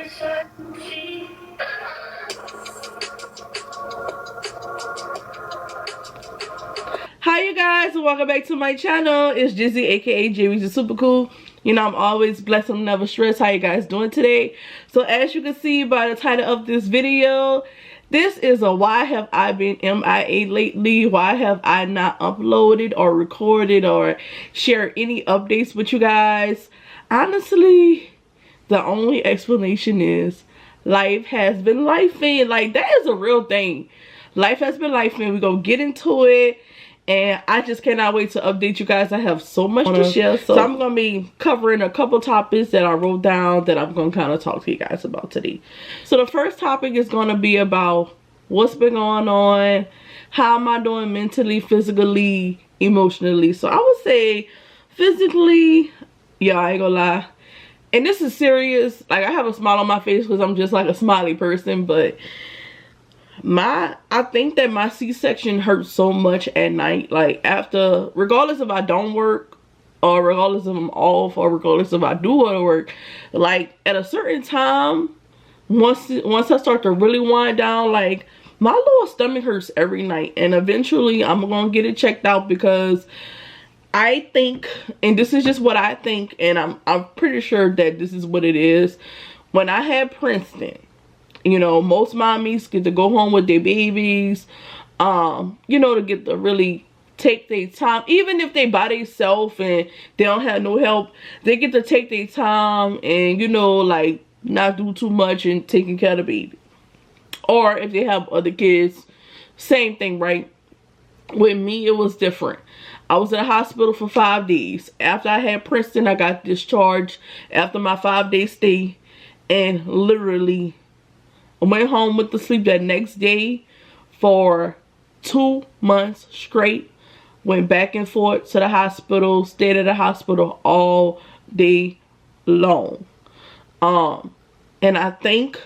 Hi you guys, and welcome back to my channel. It's Jizzy, aka Jizzy is Super Cool. You know, I'm always blessed and never stressed. How you guys doing today? So as you can see by the title of this video, this is a why have I been MIA lately? Why have I not uploaded or recorded or shared any updates with you guys? Honestly, the only explanation is life has been lifing. Like, that is a real thing. Life has been lifing. We're gonna get into it. And I just cannot wait to update you guys. I have so much to share. So I'm going to be covering a couple topics that I wrote down that I'm going to kind of talk to you guys about today. So the first topic is going to be about what's been going on. How am I doing mentally, physically, emotionally? So I would say physically, yeah, I ain't gonna lie. And this is serious. Like, I have a smile on my face because I'm just like a smiley person. But I think that my C-section hurts so much at night. Like, after, regardless if I don't work or regardless if I'm off or regardless if I do go to work, like at a certain time, once I start to really wind down, like my lower stomach hurts every night. And eventually I'm gonna get it checked out because I think, and this is just what I think, and I'm pretty sure that this is what it is. When I had Princeton, you know, most mommies get to go home with their babies, you know, to get to really take their time. Even if they by themselves and they don't have no help, they get to take their time and, you know, like not do too much and taking care of the baby. Or if they have other kids, same thing, right? With me, it was different. I was in the hospital for 5 days. After I had Princeton, I got discharged after my 5-day stay, and literally I went home with the sleep that next day for 2 months straight. Went back and forth to the hospital, stayed at the hospital all day long. And I think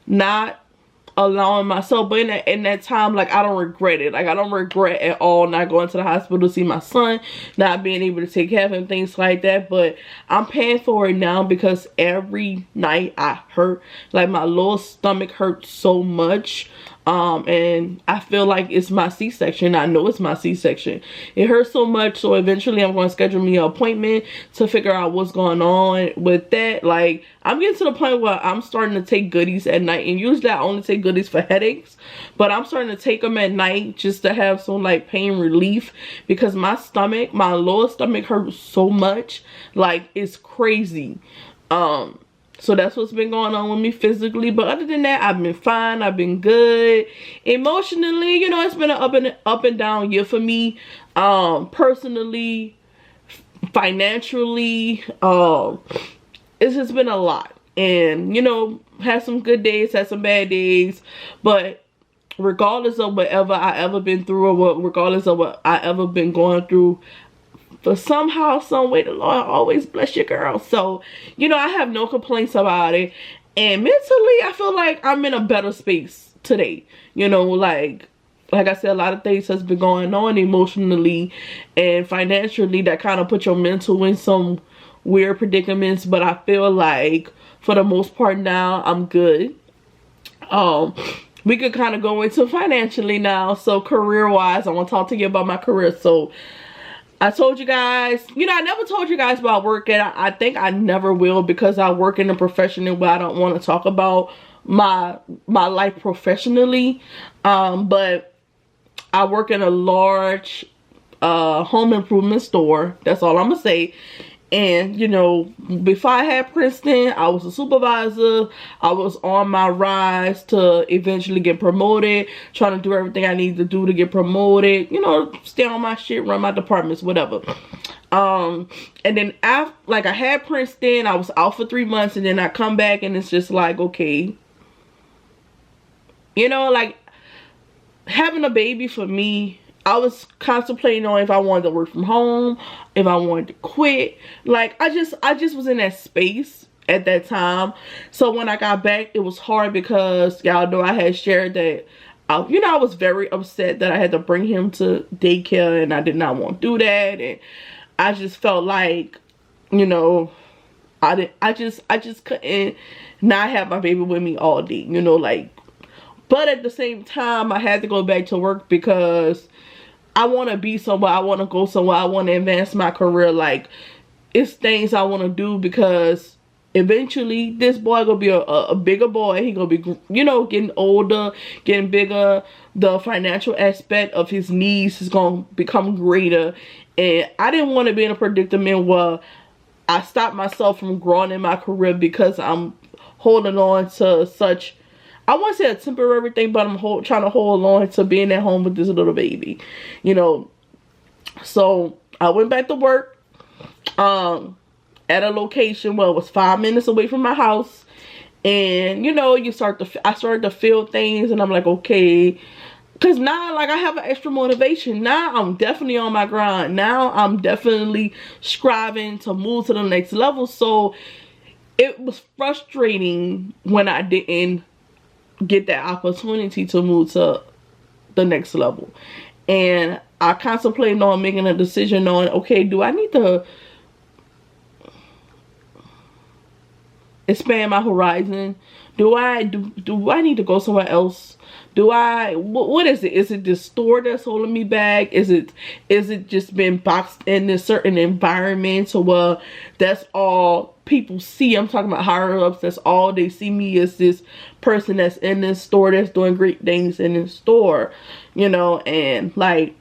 not allowing myself, but in that time, like, I don't regret it. Like, I don't regret at all not going to the hospital to see my son, not being able to take care of him, things like that. But I'm paying for it now because every night I hurt. Like, my lower stomach hurts so much. And I feel like it's my C-section. I know it's my C-section. It hurts so much, so eventually I'm going to schedule me an appointment to figure out what's going on with that. Like, I'm getting to the point where I'm starting to take goodies at night, and usually I only take goodies for headaches, but I'm starting to take them at night just to have some like pain relief, because my stomach, my lower stomach hurts so much, like it's crazy. So that's what's been going on with me physically. But other than that, I've been fine. I've been good. Emotionally, you know, it's been an up and down year for me. Personally, financially, it's just been a lot. And, you know, had some good days, had some bad days. But regardless of whatever I ever been through, or regardless of what I ever been going through, for somehow, some way, the Lord always bless your girl. So, you know, I have no complaints about it. And mentally, I feel like I'm in a better space today. You know, like I said, a lot of things has been going on emotionally and financially that kind of put your mental in some weird predicaments. But I feel like for the most part now, I'm good. We could kind of go into financially now. So career-wise, I want to talk to you about my career. So I told you guys, you know, I never told you guys about work, and I think I never will, because I work in a profession where I don't want to talk about my life professionally. But I work in a large home improvement store. That's all I'm gonna say. And, you know, before I had Princeton, I was a supervisor. I was on my rise to eventually get promoted, trying to do everything I need to do to get promoted. You know, stay on my shit, run my departments, whatever. And then after, like, I had Princeton, I was out for 3 months, and then I come back, and it's just like, okay. You know, like, having a baby for me, I was contemplating on if I wanted to work from home, if I wanted to quit. Like, I just was in that space at that time. So when I got back, it was hard because y'all know I had shared that, you know, I was very upset that I had to bring him to daycare, and I did not want to do that. And I just felt like, you know, I just couldn't not have my baby with me all day, you know, like. But at the same time, I had to go back to work because I want to be somewhere. I want to go somewhere. I want to advance my career. Like, it's things I want to do because eventually this boy gonna be a bigger boy. He gonna be, you know, getting older, getting bigger. The financial aspect of his needs is gonna become greater. And I didn't want to be in a predicament where I stopped myself from growing in my career because I'm holding on to such, I won't say a temporary thing, but I'm trying to hold on to being at home with this little baby, you know. So I went back to work at a location where it was 5 minutes away from my house. And, you know, I started to feel things, and I'm like, okay. Because now, like, I have an extra motivation. Now I'm definitely on my grind. Now I'm definitely striving to move to the next level. So it was frustrating when I didn't get that opportunity to move to the next level. And I contemplated on making a decision on, okay, do I need to expand my horizon? Do I need to go somewhere else? What is it? Is it the store that's holding me back? Is it just been boxed in this certain environment so well that's all people see? I'm talking about higher ups. That's all they see me as, this person that's in this store that's doing great things in this store, you know. And like,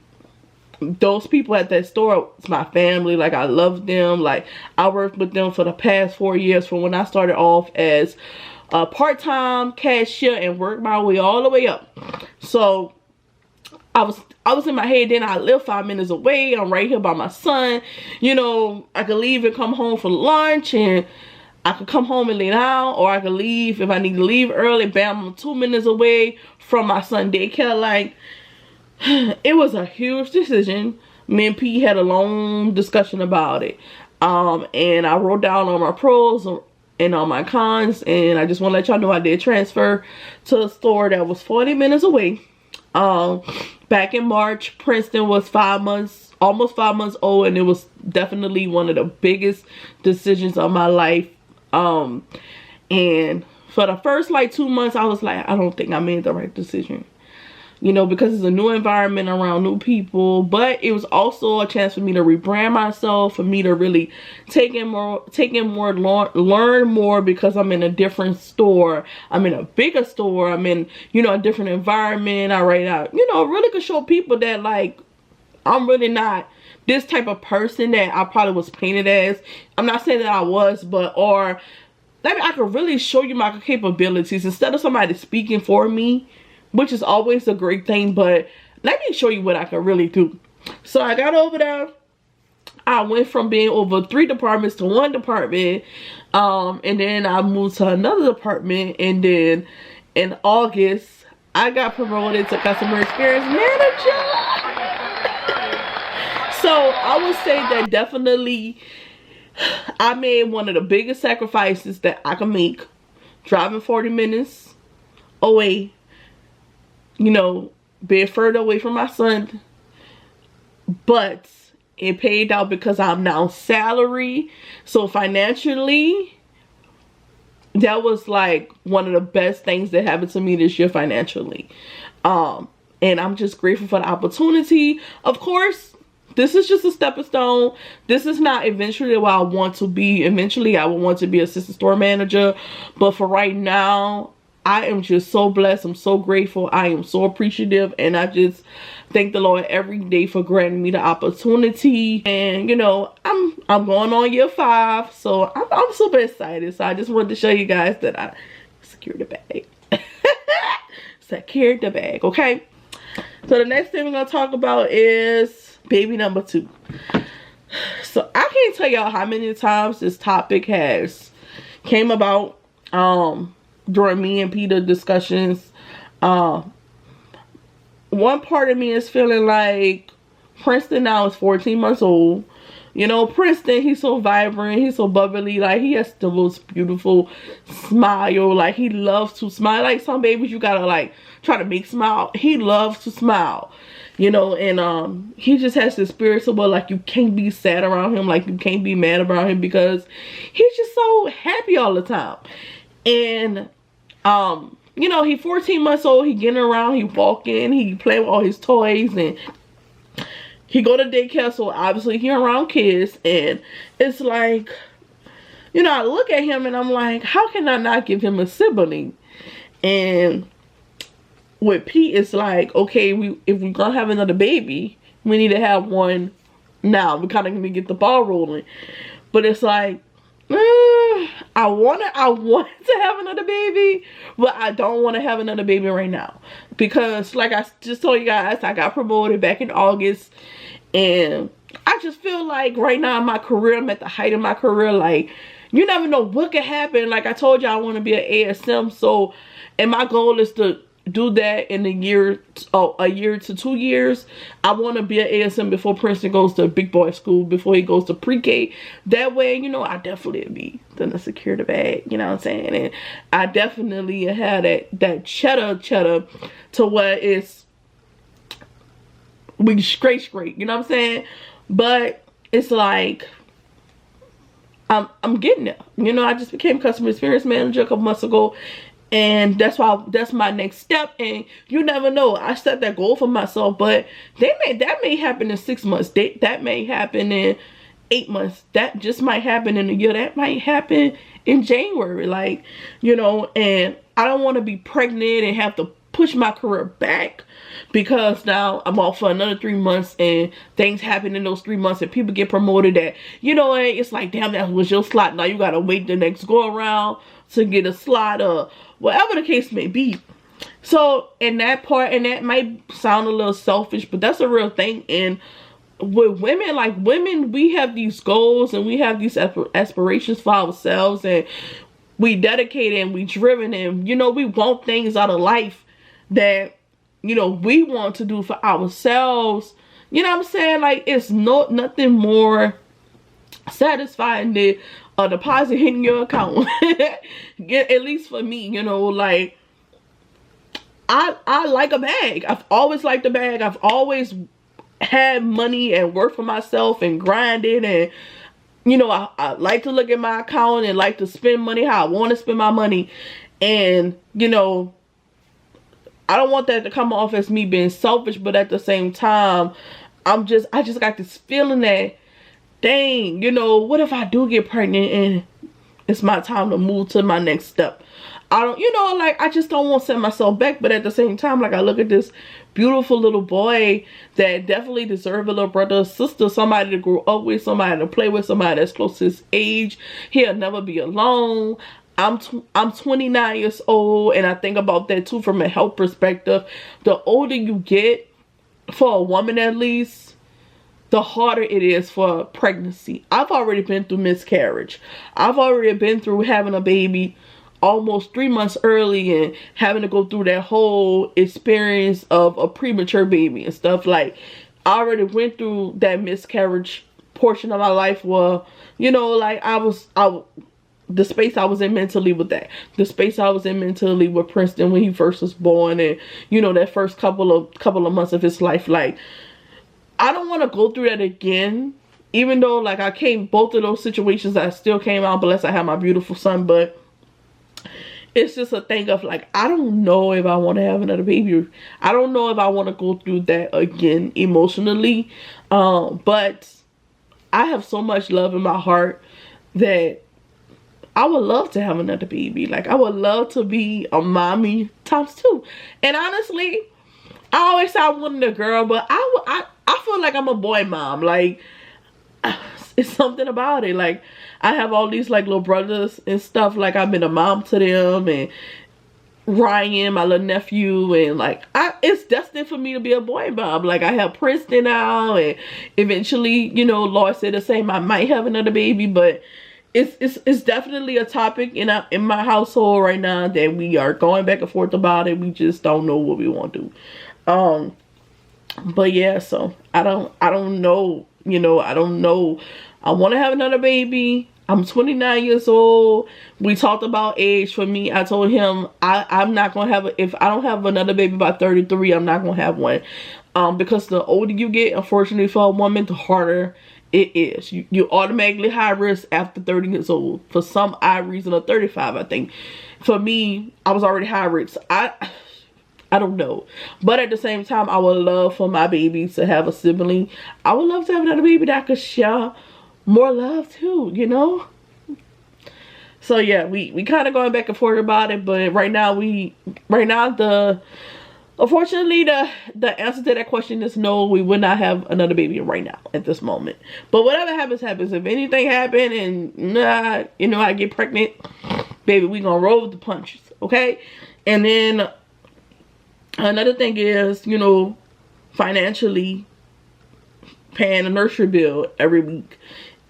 those people at that store, it's my family. Like, I love them. Like, I worked with them for the past 4 years, from when I started off as a part-time cashier and worked my way all the way up. So I was in my head, then I live 5 minutes away. I'm right here by my son. You know, I could leave and come home for lunch, and I could come home and lay down, or I could leave if I need to leave early. Bam, I'm 2 minutes away from my son daycare. Like, it was a huge decision. Me and P had a long discussion about it. And I wrote down all my pros and all my cons. And I just want to let y'all know I did transfer to a store that was 40 minutes away. Back in March, Princeton was 5 months, almost 5 months old. And it was definitely one of the biggest decisions of my life. And for the first like 2 months, I was like, I don't think I made the right decision. You know, because it's a new environment around new people. But it was also a chance for me to rebrand myself, for me to really learn more, because I'm in a different store. I'm in a bigger store. I'm in, you know, a different environment. I write out, you know, really could show people that, like, I'm really not this type of person that I probably was painted as. I'm not saying that I was, but, or maybe I could really show you my capabilities instead of somebody speaking for me, which is always a great thing, but let me show you what I can really do. So I got over there. I went from being over 3 departments to 1 department. And then I moved to another department. And then in August, I got promoted to customer experience manager. So I would say that definitely I made one of the biggest sacrifices that I can make. Driving 40 minutes away. You know, being further away from my son. But it paid out because I'm now salary. So financially, that was like one of the best things that happened to me this year financially. And I'm just grateful for the opportunity. Of course, this is just a stepping stone. This is not eventually where I want to be. Eventually, I will want to be assistant store manager. But for right now, I am just so blessed. I'm so grateful. I am so appreciative. And I just thank the Lord every day for granting me the opportunity. And, you know, I'm going on year 5. So I'm super excited. So I just wanted to show you guys that I secured the bag. Secured the bag, okay? So the next thing we're going to talk about is baby number 2. So I can't tell y'all how many times this topic has came about. During me and Peter discussions. One part of me is feeling like Princeton now is 14 months old. You know, Princeton, he's so vibrant, he's so bubbly, like he has the most beautiful smile. Like he loves to smile. Like some babies you gotta like try to make smile. He loves to smile. You know, and he just has this spirit so well, like you can't be sad around him, like you can't be mad around him, because he's just so happy all the time. And you know, he 14 months old, he getting around, he walking, he playing with all his toys, and he go to daycare, so obviously he around kids. And it's like, you know, I look at him and I'm like, how can I not give him a sibling? And with Pete, it's like, okay, if we're gonna have another baby, we need to have one now. We kind of gonna get the ball rolling. But it's like, I want to have another baby, but I don't want to have another baby right now, because like I just told you guys, I got promoted back in August, and I just feel like right now in my career, I'm at the height of my career. Like, you never know what could happen. Like I told you, I want to be an ASM, so, and my goal is to do that in a year to 2 years. I want to be an ASM before Princeton goes to big boy school, before he goes to pre-K. That way, you know, I definitely be gonna secure the bag, you know what I'm saying? And I definitely have that cheddar to where it's we straight, you know what I'm saying? But it's like I'm getting there. You know, I just became customer experience manager a couple months ago, and that's my next step. And you never know, I set that goal for myself, but that may happen in 6 months, that may happen in 8 months, that just might happen in a year, that might happen in January. Like, you know, and I don't want to be pregnant and have to push my career back because now I'm off for another 3 months and things happen in those 3 months and people get promoted that, you know, and it's like, damn, that was your slot, now you gotta wait the next go around to get a slot, or whatever the case may be. So in that part, and that might sound a little selfish, but that's a real thing. And with women, like women, we have these goals and we have these aspirations for ourselves, and we dedicated and we driven, and you know, we want things out of life that, you know, we want to do for ourselves. You know what I'm saying? Like, it's nothing more satisfying than a deposit hitting your account. At least for me, you know, like I like a bag. I've always liked a bag. I've always had money and worked for myself and grinded, and you know, I like to look at my account and like to spend money how I want to spend my money. And you know, I don't want that to come off as me being selfish, but at the same time, I just got this feeling that, dang, you know, what if I do get pregnant and it's my time to move to my next step? I don't, you know, like, I just don't want to set myself back. But at the same time, like, I look at this beautiful little boy that definitely deserves a little brother or sister, somebody to grow up with, somebody to play with, somebody that's close to his age. He'll never be alone. I'm 29 years old, and I think about that too from a health perspective. The older you get, for a woman at least, the harder it is for pregnancy. I've already been through miscarriage. I've already been through having a baby almost 3 months early and having to go through that whole experience of a premature baby and stuff. Like, I already went through that miscarriage portion of my life where, you know, like the space I was in mentally with that. The space I was in mentally with Princeton when he first was born, and you know, that first couple of months of his life. Like, I don't want to go through that again. Even though, like, I came both of those situations, I still came out blessed. I have my beautiful son, but it's just a thing of like, I don't know if I want to have another baby. I don't know if I want to go through that again emotionally. But I have so much love in my heart that I would love to have another baby. Like, I would love to be a mommy ×2. And honestly, I always say I wanted a girl, but I feel like I'm a boy mom. Like, it's something about it. Like, I have all these like little brothers and stuff. Like, I've been a mom to them, and Ryan, my little nephew, and like, it's destined for me to be a boy mom. Like, I have Princeton now, and eventually, you know, Lord said the same, I might have another baby. But it's definitely a topic in my household right now that we are going back and forth about it. We just don't know what we want to do. But yeah, so I don't know You know, I don't know. I want to have another baby. I'm 29 years old. We talked about age. For me, I told him I'm not gonna have if I don't have another baby by 33, I'm not gonna have one. Because the older you get, unfortunately for a woman, the harder it is. You automatically high risk after 30 years old. For some odd reason, or 35, I think. For me, I was already high risk. I don't know. But at the same time, I would love for my baby to have a sibling. I would love to have another baby that I could share more love too, you know? So yeah, we kind of going back and forth about it, but right now unfortunately the answer to that question is no, we would not have another baby right now at this moment. But whatever happens, happens. If anything happened and you know, I get pregnant, baby, we gonna roll with the punches, okay? And then another thing is, you know, financially paying a nursery bill every week.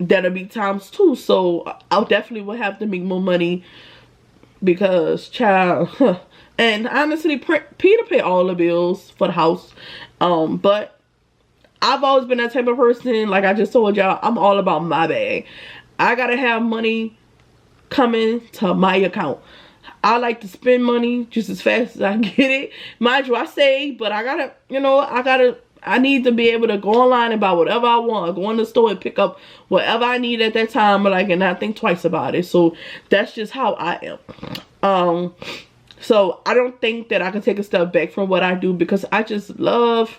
That'll be times 2. So I definitely will have to make more money because child, and honestly, Peter pay all the bills for the house. But I've always been that type of person. Like I just told y'all, I'm all about my bag. I gotta have money coming to my account. I like to spend money just as fast as I get it. Mind you, I save, but I gotta, you know, I need to be able to go online and buy whatever I want. Go in the store and pick up whatever I need at that time, but and not think twice about it. So that's just how I am. So I don't think that I can take a step back from what I do because I just love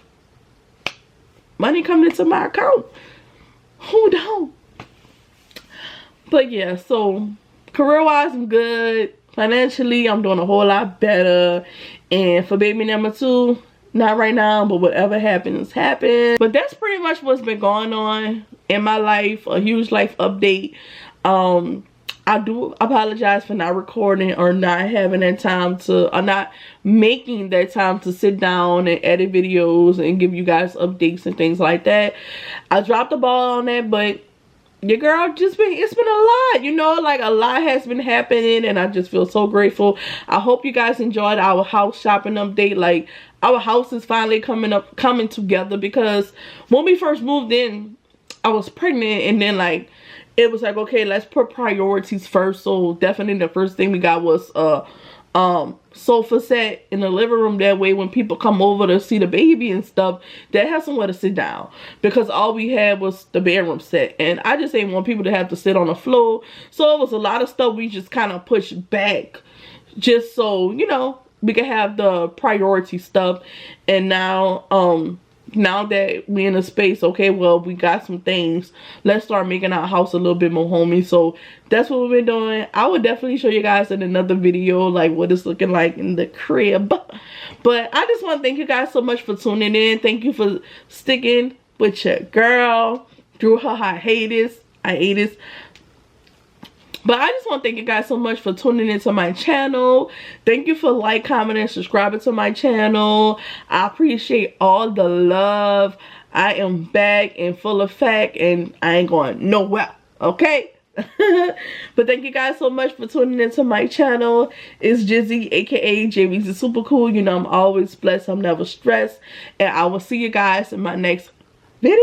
money coming into my account. Who don't? But yeah, so career-wise, I'm good. Financially, I'm doing a whole lot better. And for baby number 2, not right now, but whatever happens, happens. But that's pretty much what's been going on in my life. A huge life update. I do apologize for not recording or not having that time to, or not making that time to sit down and edit videos and give you guys updates and things like that. I dropped the ball on that, but your girl it's been a lot, you know, like a lot has been happening, and I just feel so grateful. I hope you guys enjoyed our house shopping update. Like, our house is finally coming together, because when we first moved in, I was pregnant, and then like it was like, okay, let's put priorities first. So definitely the first thing we got was sofa set in the living room. That way when people come over to see the baby and stuff, they have somewhere to sit down, because all we had was the bedroom set, and I just didn't want people to have to sit on the floor. So it was a lot of stuff we just kind of pushed back, just so, you know, we could have the priority stuff. And now that we in a space, okay, well, we got some things, let's start making our house a little bit more homey. So that's what we've been doing. I would definitely show you guys in another video like what it's looking like in the crib. But I just want to thank you guys so much for tuning in. Thank you for sticking with your girl through her hiatus. But I just want to thank you guys so much for tuning into my channel. Thank you for like, commenting, and subscribing to my channel. I appreciate all the love. I am back and full effect, and I ain't going nowhere, okay? But thank you guys so much for tuning into my channel. It's Jizzy, aka JWeezy Super Cool. You know, I'm always blessed, I'm never stressed. And I will see you guys in my next video.